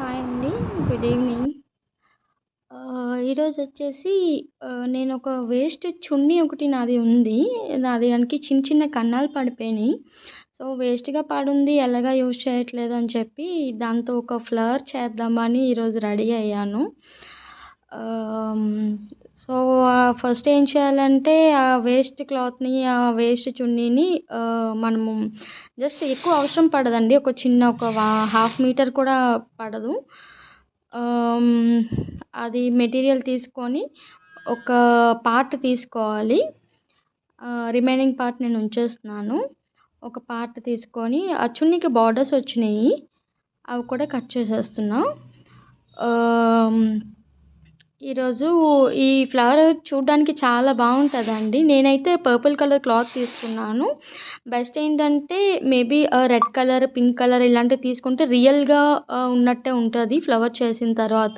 Hi అండి. Good evening. ఈరోజొచ్చేసి నేనొక waste చున్నీ ఒకటి నాది ఉంది. నాది దానికి చిన్న చిన్న కన్నాలు పడిపోయినాయి. సో, వేస్ట్‌గా పడుంది ఎలాగా యూజ్ చేయట్లేదని చెప్పి దాంతో ఒక ఫ్లవర్ చేద్దామని ఈరోజు రెడీ అయ్యాను. ఆహ్, సో, ఫస్ట్ ఏం చేయాలంటే ఆ వేస్ట్ క్లాత్‌ని, ఆ వేస్ట్ చున్నీని మనము జస్ట్ ఎక్కువ అవసరం పడదండి. ఒక చిన్న హాఫ్ మీటర్ కూడా పడదు. ఆహ్, అది మెటీరియల్ తీసుకొని ఒక పార్ట్ తీసుకోవాలి. రిమైనింగ్ పార్ట్ నేను ఉంచేస్తున్నాను. ఒక పార్ట్ తీసుకొని ఆ చున్నీకి బార్డర్స్ వచ్చినియి. అవి కూడా కట్ చేసేస్తున్నా. ఆహ్, ఈరోజు ఈ ఫ్లవర్ చూడ్డానికి చాలా బావుంటదండి. నేనైతే పర్పుల్ కలర్ క్లాత్ తీసుకున్నాను. బెస్ట్ ఏంటంటే maybe red colour, pink colour ఇలాంటివి తీసుకుంటే రియల్‌గా ఉన్నట్టే ఉంటది ఫ్లవర్ చేసిన తర్వాత.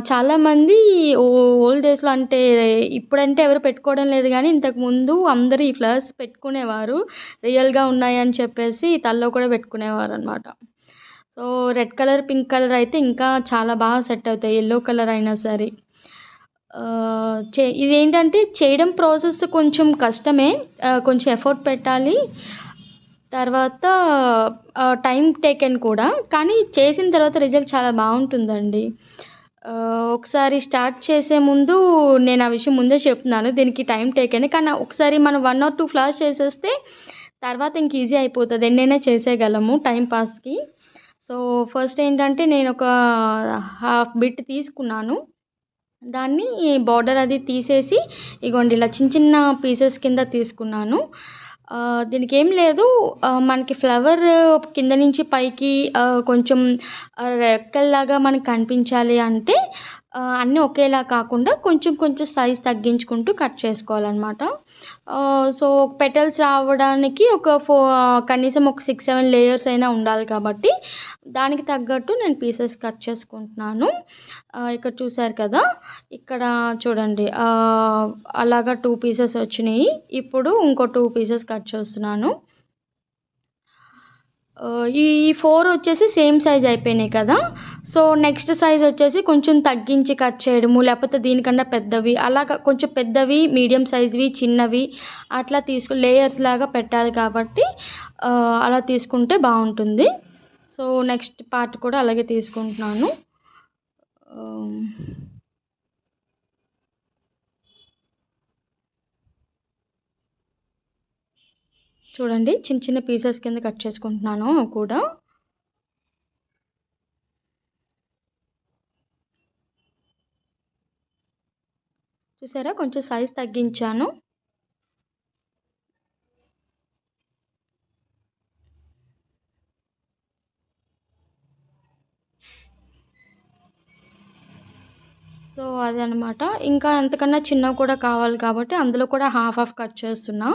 చాలామంది ఓల్డ్ డేస్‌లో అంటే ఇప్పుడంటే ఎవరు పెట్టుకోవడం లేదు గానీ, ఇంతకుముందు అందరూ ఈ ఫ్లవర్స్ పెట్టుకునేవారు. రియల్‌గా ఉన్నాయని చెప్పేసి తలలో కూడా పెట్టుకునేవారనమాట. So, red colour, pink colour అయితే ఇంకా చాలా బాగా సెట్ అవుతాయి. యెల్లో కలర్ అయినా సరే. ఇదేంటంటే చేయడం ప్రాసెస్ కొంచెం కష్టమే. కొంచెం ఎఫర్ట్ పెట్టాలి. తర్వాత టైమ్ టేకెన్ కూడా. కానీ చేసిన తర్వాత రిజల్ట్ చాలా బావుంటుందండి. ఒకసారి స్టార్ట్ చేసే ముందు నేను ఆ విషయం ముందే చెప్తున్నాను. దీనికి టైమ్ టేకెన్. కానీ ఒకసారి మనం 1 ఆర్ 2 ఫ్లవర్స్ చేసేస్తే తర్వాత ఇంక ఈజీ అయిపోతది. ఎన్నైనా చేసేయగలము టైమ్ పాస్‌కి. సో, ఫస్ట్ ఏంటంటే నేనొక హాఫ్ బిట్ తీసుకున్నాను. దాన్ని బోర్డర్ అది తీసేసి ఇగోండి ఇలా చిన్న చిన్న పీసెస్ కింద తీసుకున్నాను. దీనికేం లేదు, మనకి ఫ్లవర్ కింద నుంచి పైకి కొంచెం రెక్కల్లాగా మనకు కనిపించాలి అంటే అన్నీ ఒకేలా కాకుండా కొంచెం కొంచెం సైజ్ తగ్గించుకుంటూ కట్ చేసుకోవాలనమాట. సో, పెటల్స్ రావడానికి కనీసం ఒక 6, 7 లేయర్స్ అయినా ఉండాలి కాబట్టి దానికి తగ్గట్టు నేను పీసెస్ కట్ చేసుకుంటున్నాను. ఇక్కడ చూసారు కదా! ఇక్కడ చూడండి, అలాగా 2 పీసెస్ వచ్చినియి. ఇప్పుడు ఇంకో 2 పీసెస్ కట్ చేస్తున్నాను. ఈ 4 వచ్చేసి సేమ్ సైజ్ అయిపోయినాయి కదా! సో, నెక్స్ట్ సైజ్ వచ్చేసి కొంచెం తగ్గించి కట్ చేయడము, లేకపోతే దీనికన్నా పెద్దవి అలాగా కొంచెం పెద్దవి, మీడియం సైజ్‌వి, చిన్నవి అట్లా లేయర్స్ లాగా పెట్టాలి కాబట్టి అలా తీసుకుంటే బావుంటుంది. సో, నెక్స్ట్ పార్ట్ కూడా అలాగే తీసుకుంటున్నాను. ఆహ్ చూడండి, చిన్న చిన్న పీసెస్ కింద కట్ చేసుకుంటున్నాను కూడా. చూసారా, కొంచెం సైజ్ తగ్గించాను. సో, అదనమాట. ఇంకా అంతకన్నా చిన్నవి కూడా కావాలి కాబట్టి అందులో కూడా హాఫ్ హాఫ్ కట్ చేస్తున్నా.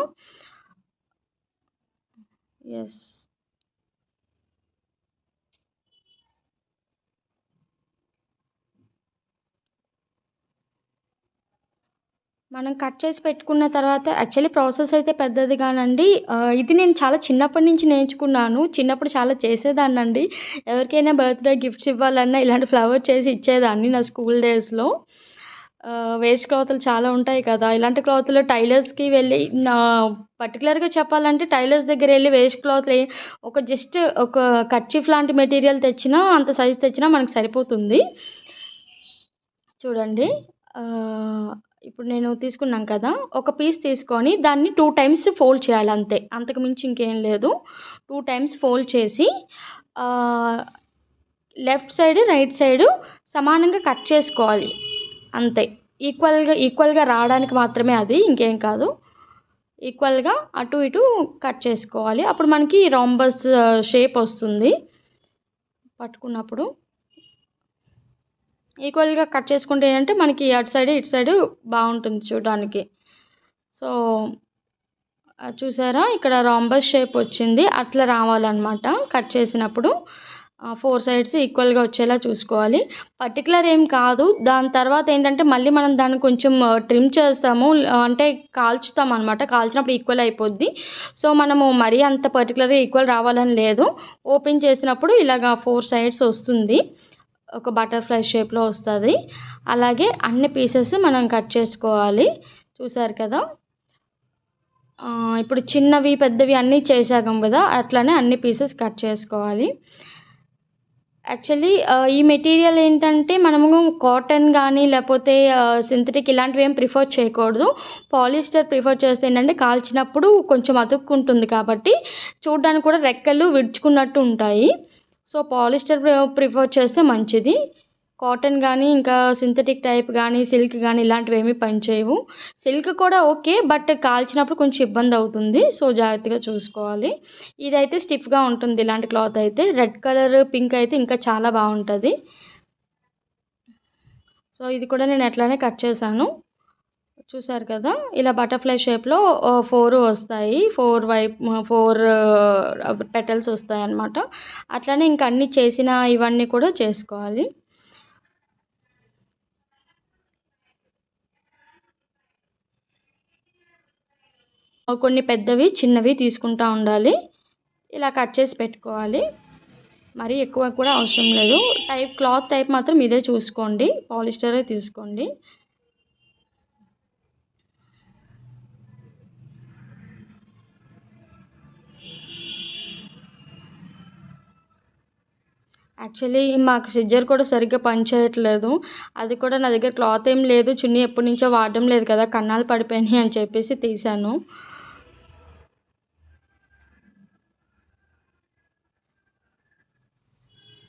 యెస్. మనం కట్ చేసి పెట్టుకున్న తర్వాత యాక్చువల్లీ ప్రాసెస్ అయితే పెద్దది గానండి. ఇది నేను చాలా చిన్నప్పటి నుంచి నేర్చుకున్నాను. చిన్నప్పుడు చాలా చేసేదాన్నండి. ఎవరికైనా బర్త్‌డే గిఫ్ట్స్ ఇవ్వాలన్నా ఇలాంటి ఫ్లవర్ చేసి ఇచ్చేదాన్ని నా స్కూల్ డేస్‌లో. వేస్ట్ క్లాతులు చాలా ఉంటాయి కదా! ఇలాంటి క్లాతులు టైలర్స్‌కి వెళ్ళి నా పర్టిక్యులర్‌గా చెప్పాలంటే టైలర్స్ దగ్గరెళ్లి వేస్ట్ క్లాత్‌లు జస్ట్ ఒక కర్చీఫ్ లాంటి మెటీరియల్ తెచ్చినా, అంత సైజ్ తెచ్చినా మనకు సరిపోతుంది. చూడండి. ఆహ్, ఇప్పుడు నేను తీసుకున్నాను కదా! ఒక పీస్ తీసుకొని దాన్ని 2 టైమ్స్ ఫోల్డ్ చేయాలి అంతే. అంతకు మించి ఇంకేం లేదు. 2 టైమ్స్ ఫోల్డ్ చేసి ఆహ్, లెఫ్ట్ సైడ్, రైట్ సైడు సమానంగా కట్ చేసుకోవాలి. అంతే. ఈక్వల్‌గా రావడానికి మాత్రమే అది. ఇంకేం కాదు. ఈక్వల్‌గా అటు ఇటు కట్ చేసుకోవాలి. అప్పుడు మనకి రాంబస్ షేప్ వస్తుంది పట్టుకున్నప్పుడు. ఈక్వల్‌గా కట్ చేసుకుంటే ఏంటంటే మనకి అటు సైడు, ఇటు సైడు బావుంటుంది చూడడానికి. సో, చూసారా, ఇక్కడ రాంబస్ షేప్ వచ్చింది. అట్లా రావాలనమాట కట్ చేసినప్పుడు. 4 సైడ్స్ ఈక్వల్‌గా వచ్చేలా చూసుకోవాలి. పర్టిక్యులర్ ఏం కాదు. దాని తర్వాత ఏంటంటే మళ్ళీ మనం దాన్ని కొంచెం ట్రిమ్ చేస్తాము. అంటే కాల్చుతామనమాట. కాల్చినప్పుడు ఈక్వల్ అయిపోద్ది. సో, మనము మరీ అంత పర్టిక్యులర్‌గా ఈక్వల్ రావాలని లేదు. ఓపెన్ చేసినప్పుడు ఇలాగా 4 సైడ్స్ వస్తుంది. ఒక బటర్‌ఫ్లై షేప్‌లో వస్తది. అలాగే అన్ని పీసెస్ మనం కట్ చేసుకోవాలి. చూసారు కదా! ఇప్పుడు చిన్నవి, పెద్దవి అన్నీ చేశాం గదా! అట్లనే అన్ని పీసెస్ కట్ చేసుకోవాలి. యాక్చువల్లీ ఈ మెటీరియల్ ఏంటంటే మనము కాటన్ గానీ, లేపోతే సింథటిక్ ఇలాంటివేం ప్రిఫర్ చేయకూడదు. పాలిస్టర్ ప్రిఫర్ చేస్తే ఏంటంటే కాల్చినప్పుడు కొంచెం అతుక్కుంటుంది కాబట్టి చూడ్డానికి కూడా రెక్కలు విడుచుకున్నట్టు ఉంటాయి. సో, పాలిస్టర్ ప్రిఫర్ చేస్తే మంచిది. కాటన్ గానీ, ఇంకా సింథటిక్ టైప్ గానీ, సిల్క్ గానీ ఇలాంటివేమీ పనిచేయవు. సిల్క్ కూడా ఓకే. బట్ కాల్చినప్పుడు కొంచెం ఇబ్బందవుతుంది. సో, జాగ్రత్తగా చూసుకోవాలి. ఇదైతే స్టిఫ్‌గా ఉంటుంది ఇలాంటి క్లాత్ అయితే. రెడ్ కలర్, పింక్ అయితే ఇంకా చాలా బావుంటది. సో, ఇది కూడా నేను అట్లానే కట్ చేశాను. చూసారు కదా! ఇలా బటర్‌ఫ్లై షేప్‌లో 4 వస్తాయి. 4 పెటల్స్ వస్తాయన్నమాట. అట్లనే ఇంక అన్నీ చేసిన ఇవన్నీ కూడా చేసుకోవాలి. కొన్ని పెద్దవి, చిన్నవి తీసుకుంటా ఉండాలి. ఇలా కట్ చేసి పెట్టుకోవాలి. మరీ ఎక్కువ కూడా అవసరం లేదు. క్లాత్ టైప్ మాత్రం ఇదే చూసుకోండి. పాలిస్టరే తీసుకోండి. యాక్చువల్లీ మాకు సిజర్ కూడా సరిగ్గా పనిచేయట్లేదు. అది కూడా నా దగ్గర క్లాత్ ఏం లేదు. చున్నీ ఎప్పటినుంచో వాడడం లేదు కదా! కన్నాలు పడిపోయినాయి అని చెప్పేసి తీశాను.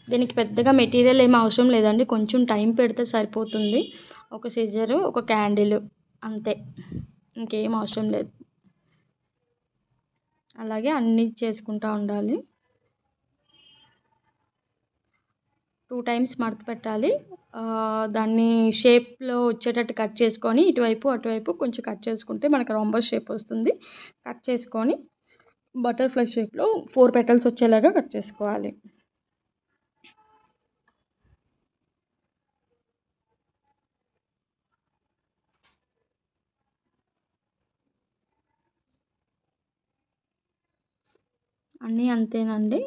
దీనికి పెద్దగా మెటీరియల్ ఏమి అవసరం లేదండి. కొంచెం టైం పెడితే సరిపోతుంది. ఒక సిజరు, ఒక క్యాండిల్ అంతే. ఇంకేం అవసరం లేదు. అలాగే అన్నీ చేసుకుంటా ఉండాలి. 2 టైమ్స్ మడత పెట్టాలి. దాన్ని షేప్‌లో వచ్చేటట్టు కట్ చేసుకొని ఇటువైపు, అటువైపు కొంచెం కట్ చేసుకుంటే మనకు రాంబస్ షేప్ వస్తుంది. కట్ చేసుకొని బటర్‌ఫ్లై షేప్‌లో 4 పెటల్స్ వచ్చేలాగా కట్ చేసుకోవాలి. అన్నీ అంతేనండి.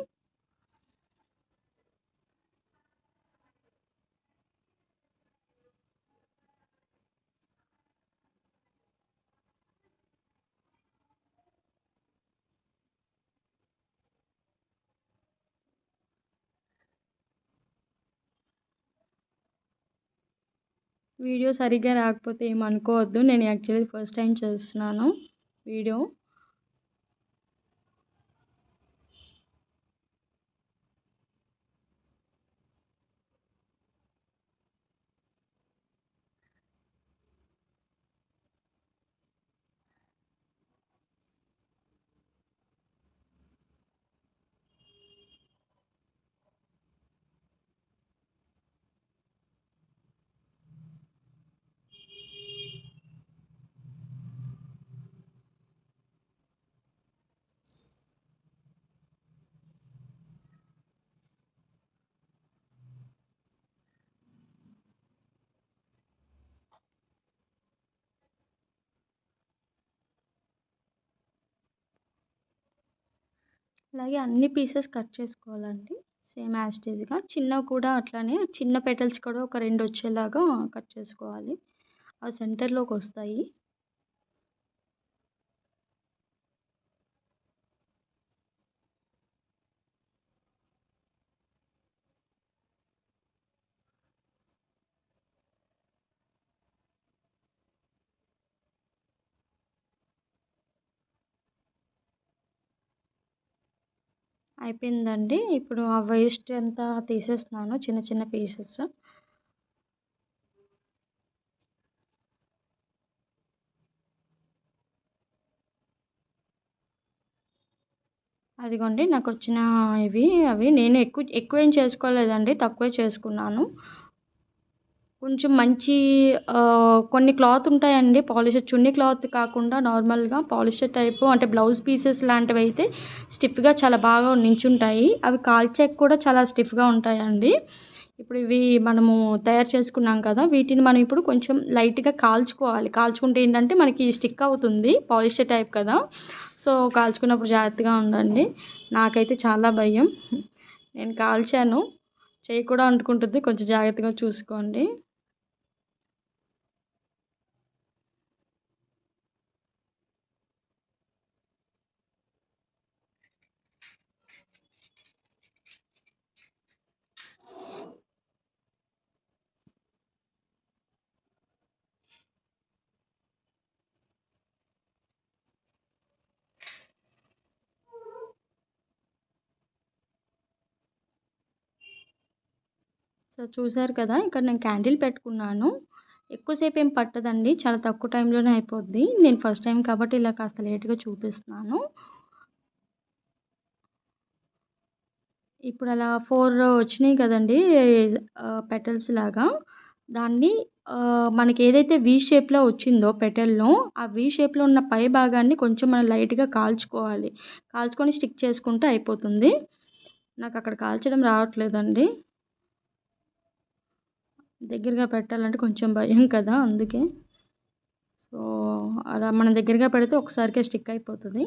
వీడియో సరిగ్గా రాకపోతే ఏమనుకోవద్దు. నేను యాక్చువల్లీ ఫస్ట్ టైమ్ చేస్తున్నాను వీడియో. అలాగే అన్ని పీసెస్ కట్ చేసుకోవాలండి. సేమ్ యాజ్ ఇట్ ఈజ్‌గా. చిన్నవి కూడా అట్లానే చిన్న పెటల్స్ కూడా ఒక 2 వచ్చేలాగా కట్ చేసుకోవాలి. అవి సెంటర్‌లోకొస్తాయి. అయిపోయిందండి. ఇప్పుడు ఆ వేస్ట్ అంతా తీసేస్తున్నాను చిన్న చిన్న పీసెస్. అదిగోండి నాకొచ్చిన అవి నేను ఎక్కువేం చేసుకోలేదండి. తక్కువే చేసుకున్నాను. కొంచెం మంచి కొన్ని క్లాత్ ఉంటాయండి. పాలిస్టర్ చున్నీ క్లాత్ కాకుండా నార్మల్‌గా పాలిస్టర్ టైపు అంటే బ్లౌజ్ పీసెస్ లాంటివైతే స్టిఫ్‌గా చాలా బాగా నించుంటాయి. అవి కాల్చాక కూడా చాలా స్టిఫ్‌గా ఉంటాయండి. ఇప్పుడు ఇవి మనము తయారు చేసుకున్నాం కదా! వీటిని మనం ఇప్పుడు కొంచెం లైట్‌గా కాల్చుకోవాలి. కాల్చుకుంటే ఏంటంటే మనకి స్టిక్ అవుతుంది. పాలిస్టర్ టైప్ కదా! సో, కాల్చుకున్నప్పుడు జాగ్రత్తగా ఉండండి. నాకైతే చాలా భయం. నేను కాల్చాను. చెయ్యి కూడా అంటుకుంటుంది. కొంచెం జాగ్రత్తగా చూసుకోండి. సో, చూసారు కదా! ఇక్కడ నేను క్యాండిల్ పెట్టుకున్నాను. ఎక్కువ సేపేం పట్టదండి. చాలా తక్కువ టైంలోనే అయిపోద్ది. నేను ఫస్ట్ టైమ్ కాబట్టి ఇలా కాస్త లేట్‌గా చూపిస్తున్నాను. ఇప్పుడలా 4 వచ్చినియి కదండీ! పెటల్స్ లాగా. దాన్ని మనకేదైతే వి షేప్‌లో వచ్చిందో పెటల్‌లో, ఆ వి షేప్‌లో ఉన్న పై భాగాన్ని కొంచెం మనం లైట్‌గా కాల్చుకోవాలి. కాల్చుకొని స్టిక్ చేసుకుంటే అయిపోతుంది. నాకక్కడ కాల్చడం రావట్లేదండి. దగ్గరగా పెట్టాలంటే కొంచెం భయం కదా! అందుకే. సో, అలా మనం దగ్గరగా పెడితే ఒకసారికే స్టిక్ అయిపోతది.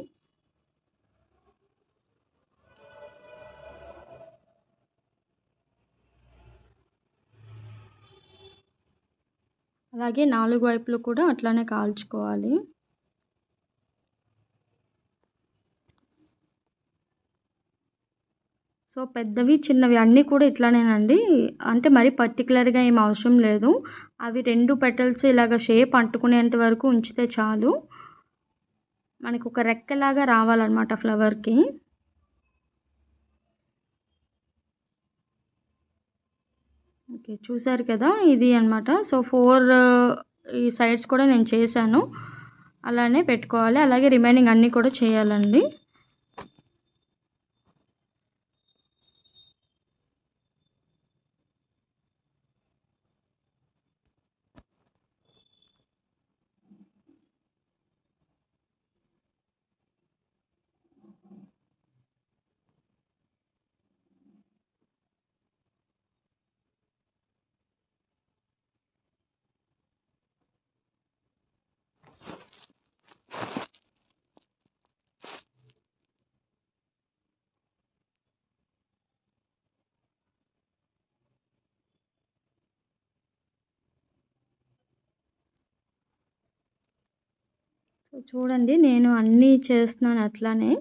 అలాగే 4 వైపులు కూడా అట్లానే కాల్చుకోవాలి. సో, పెద్దవి, చిన్నవి అన్నీ కూడా ఇట్లానేనండి. అంటే మరీ పర్టిక్యులర్‌గా ఏమి అవసరం లేదు. అవి 2 పెటల్స్ ఇలాగ షేప్ అంటుకునేంత వరకు ఉంచితే చాలు. మనకొక రెక్కలాగా రావాలనమాట ఫ్లవర్‌కి. ఓకే. చూసారు కదా! ఇది అనమాట. సో, 4 ఈ సైడ్స్ కూడా నేను చేశాను. అలానే పెట్టుకోవాలి. అలాగే రిమైనింగ్ అన్నీ కూడా చేయాలండి. సో, చూడండి నేను అన్నీ చేస్తున్నాను అట్లానే.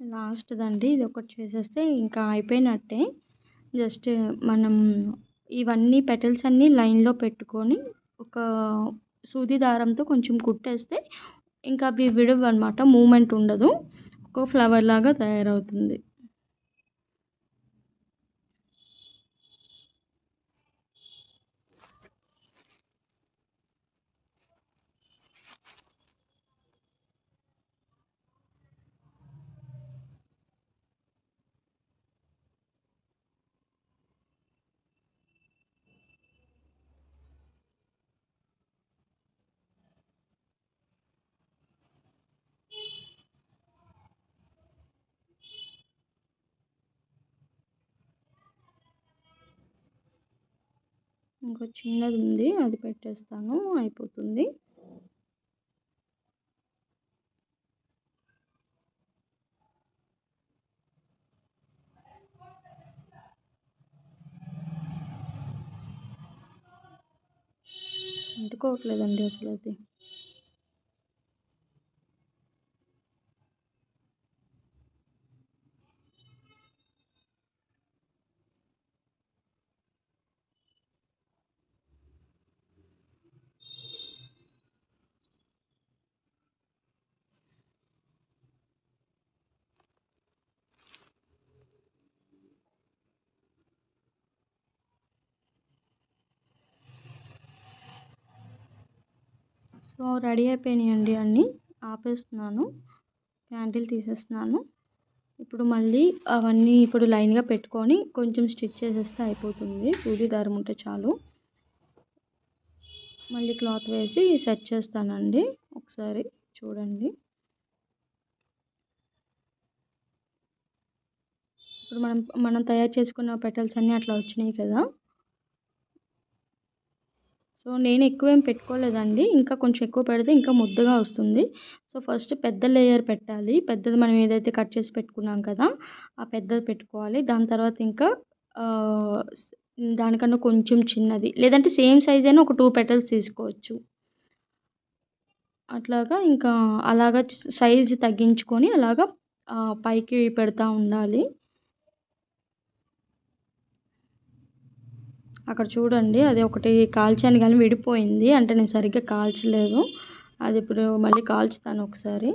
లాస్ట్‌దండి. ఇదొకటి చేసేస్తే ఇంకా అయిపోయినట్టే. జస్ట్ మనం ఇవన్నీ పెటల్స్ అన్నీ లైన్‌లో పెట్టుకొని, ఒక సూది దారంతో కొంచెం కుట్టేస్తే, ఇంకా అవి విడవనమాట. మూవ్‌మెంట్ ఉండదు. ఒక ఫ్లవర్ లాగా తయారవుతుంది. ఇంకో చిన్నదుంది. అది పెట్టేస్తాను. అయిపోతుంది. అంటుకోవట్లేదండి అసలది. సో, రెడీ అయిపోయినాయండి అన్నీ. ఆపేస్తున్నాను. క్యాండిల్ తీసేస్తున్నాను. ఇప్పుడు మళ్ళీ అవన్నీ ఇప్పుడు లైన్‌గా పెట్టుకొని కొంచెం స్టిచ్ చేసేస్తే అయిపోతుంది. సూది దారం ఉంటే చాలు. మళ్ళీ క్లాత్ వేసి సెట్ చేస్తానండి. ఒకసారి చూడండి. ఇప్పుడు మనం తయారు చేసుకున్న పెటల్స్ అన్నీ అట్లా వచ్చినాయి కదా! సో, నేను ఎక్కువేం పెట్టుకోలేదండి. ఇంకా కొంచెం ఎక్కువ పెడితే ఇంకా ముద్దగా వస్తుంది. సో, ఫస్ట్ పెద్ద లేయర్ పెట్టాలి. పెద్దది మనం ఏదైతే కట్ చేసి పెట్టుకున్నాం కదా! ఆ పెద్దది పెట్టుకోవాలి. దాని తర్వాత ఇంకా ఆహ్, స్ దానికన్నా కొంచెం చిన్నది లేదంటే సేమ్ సైజ్ అయినా ఒక 2 పెటల్స్ తీసుకోవచ్చు. అట్లాగా ఇంకా అలాగా సైజ్ తగ్గించుకొని అలాగా పైకి పెడతా ఉండాలి. అక్కడ చూడండి అది ఒకటి కాల్చాను గానీ విడిపోయింది. అంటే నేను సరిగ్గా కాల్చలేదు. అది ఇప్పుడు మళ్ళీ కాల్చుతాను ఒకసారి.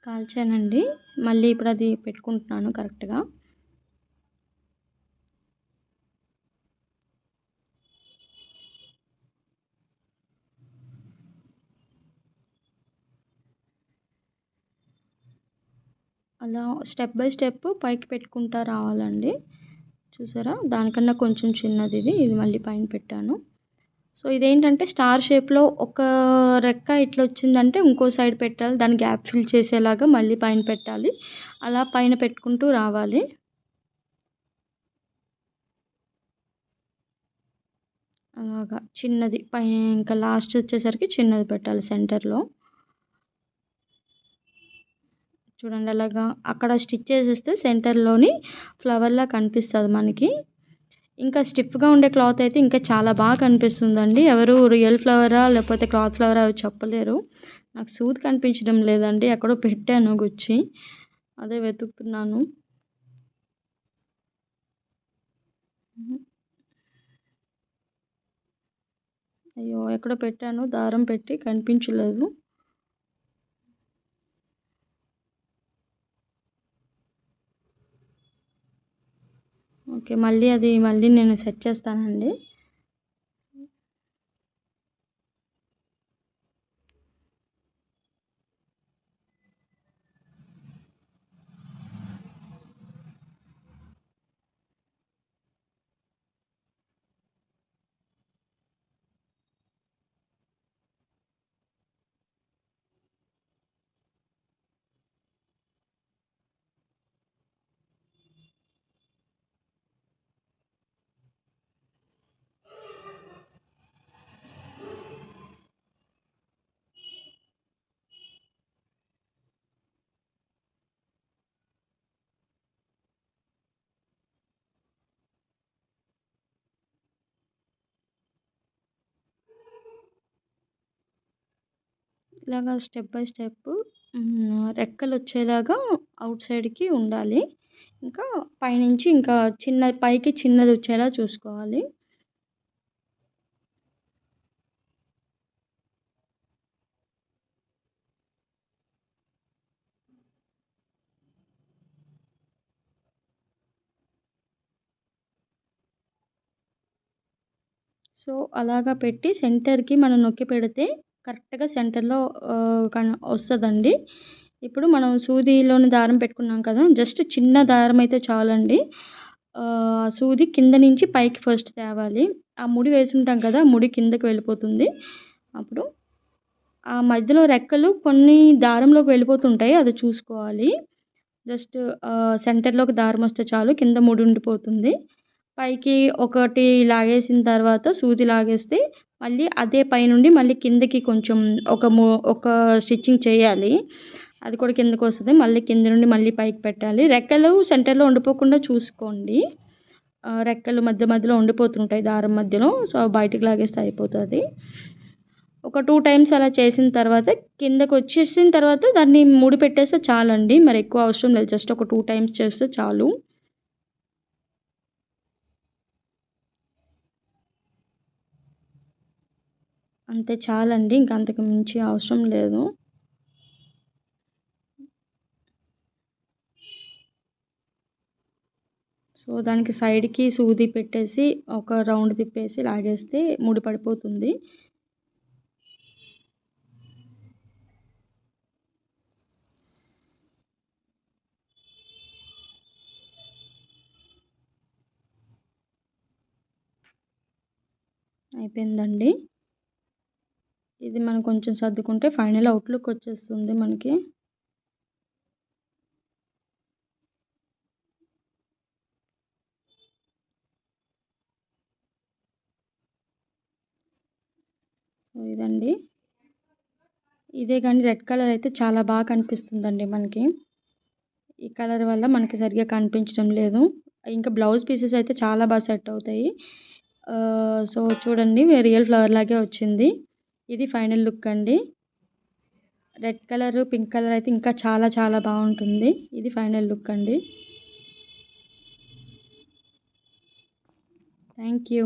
కాల్చానండి. మళ్ళీ ఇప్పుడు అది పెట్టుకుంటున్నాను కరెక్ట్‌గా. అలా స్టెప్ బై స్టెప్ పైకి పెట్టుకుంటా రావాలండి. చూసారా? దానికన్నా కొంచెం చిన్నదిది. ఇది మళ్ళీ పైన పెట్టాను. సో, ఇదేంటంటే స్టార్ షేప్‌లో ఒక రెక్క ఇట్లొచ్చిందంటే ఇంకో సైడ్ పెట్టాలి. దాన్ని గ్యాప్ ఫిల్ చేసేలాగా మళ్ళీ పైన పెట్టాలి. అలా పైన పెట్టుకుంటూ రావాలి. అలాగా చిన్నది ఇంకా లాస్ట్ వచ్చేసరికి చిన్నది పెట్టాలి సెంటర్‌లో. చూడండి అలాగా అక్కడ స్టిచ్ చేసేస్తే సెంటర్‌లోని ఫ్లవర్‌లా కనిపిస్తది మనకి. ఇంకా స్టిఫ్‌గా ఉండే క్లాత్ అయితే ఇంకా చాలా బాగా కనిపిస్తుందండి. ఎవరు రియల్ ఫ్లవరా లేకపోతే క్లాత్ ఫ్లవరా అవి చెప్పలేరు. నాకు సూది కనిపించడం లేదండి. ఎక్కడో పెట్టాను గుచ్చి. అదే వెతుకుతున్నాను. హుహు. అయ్యో! ఎక్కడో పెట్టాను దారం పెట్టి కనిపించలేదు. ఓకే. మళ్ళీ నేను సెట్ చేస్తానండి. ఇలాగా స్టెప్ బై స్టెప్ రెక్కలొచ్చేలాగా ఔట్ సైడ్‌కి ఉండాలి. ఇంకా పైనుంచి ఇంకా పైకి చిన్నదొచ్చేలా చూసుకోవాలి. సో, అలాగా పెట్టి సెంటర్‌కి మనం నొక్కి పెడితే కరెక్ట్‌గా సెంటర్‌లో వస్తదండి. ఇప్పుడు మనం సూదిలోని దారం పెట్టుకున్నాం కదా! జస్ట్ చిన్న దారం అయితే చాలండి. సూది కింద నుంచి పైకి ఫస్ట్ తేవాలి. ఆ ముడి వేసుంటాం కదా! ఆ ముడి కిందకి వెళ్ళిపోతుంది. అప్పుడు ఆ మధ్యలో రెక్కలు కొన్ని దారంలోకి వెళ్ళిపోతుంటాయి. అది చూసుకోవాలి. జస్ట్ సెంటర్‌లోకి దారం వస్తే చాలు. కింద ముడి ఉండిపోతుంది. పైకి ఒకటి లాగేసిన తర్వాత సూది లాగేస్తే మళ్ళీ అదే పైనుండి మళ్ళీ కిందకి కొంచెం ఒక స్టిచ్చింగ్ చేయాలి. అది కూడా కిందకొస్తది. మళ్ళీ కింద నుండి మళ్ళీ పైకి పెట్టాలి. రెక్కలు సెంటర్‌లో ఉండిపోకుండా చూసుకోండి. రెక్కలు మధ్య మధ్యలో ఉండిపోతుంటాయి దారం మధ్యలో. సో, బయటికి లాగేస్తే అయిపోతది. ఒక 2 టైమ్స్ అలా చేసిన తర్వాత కిందకొచ్చేసిన తర్వాత దాన్ని ముడి పెట్టేస్తే చాలండి. మరి ఎక్కువ అవసరం లేదు. జస్ట్ ఒక 2 టైమ్స్ చేస్తే చాలు. అంతే చాలండి. ఇంక అంతకు మించి అవసరం లేదు. సో, దానికి సైడ్‌కి సూది పెట్టేసి ఒక రౌండ్ తిప్పేసి లాగేస్తే ముడి పడిపోతుంది. అయిపోయిందండి. ఇది మనం కొంచెం సర్దుకుంటే ఫైనల్ అవుట్ లుక్ వచ్చేస్తుంది మనకి. సో, ఇదండి. ఇదే గానీ రెడ్ కలర్ అయితే చాలా బాగా కనిపిస్తుందండి మనకి. ఈ కలర్ వల్ల మనకి సరిగ్గా కనిపించడం లేదు. ఇంకా బ్లౌజ్ పీసెస్ అయితే చాలా బాగా సెట్ అవుతాయి. సో, చూడండి రియల్ ఫ్లవర్ లాగే వచ్చింది. ఇది ఫైనల్ లుక్ అండి. రెడ్ కలరు, పింక్ కలర్ అయితే ఇంకా చాలా చాలా బావుంటుంది. ఇది ఫైనల్ లుక్ అండి. Thank you.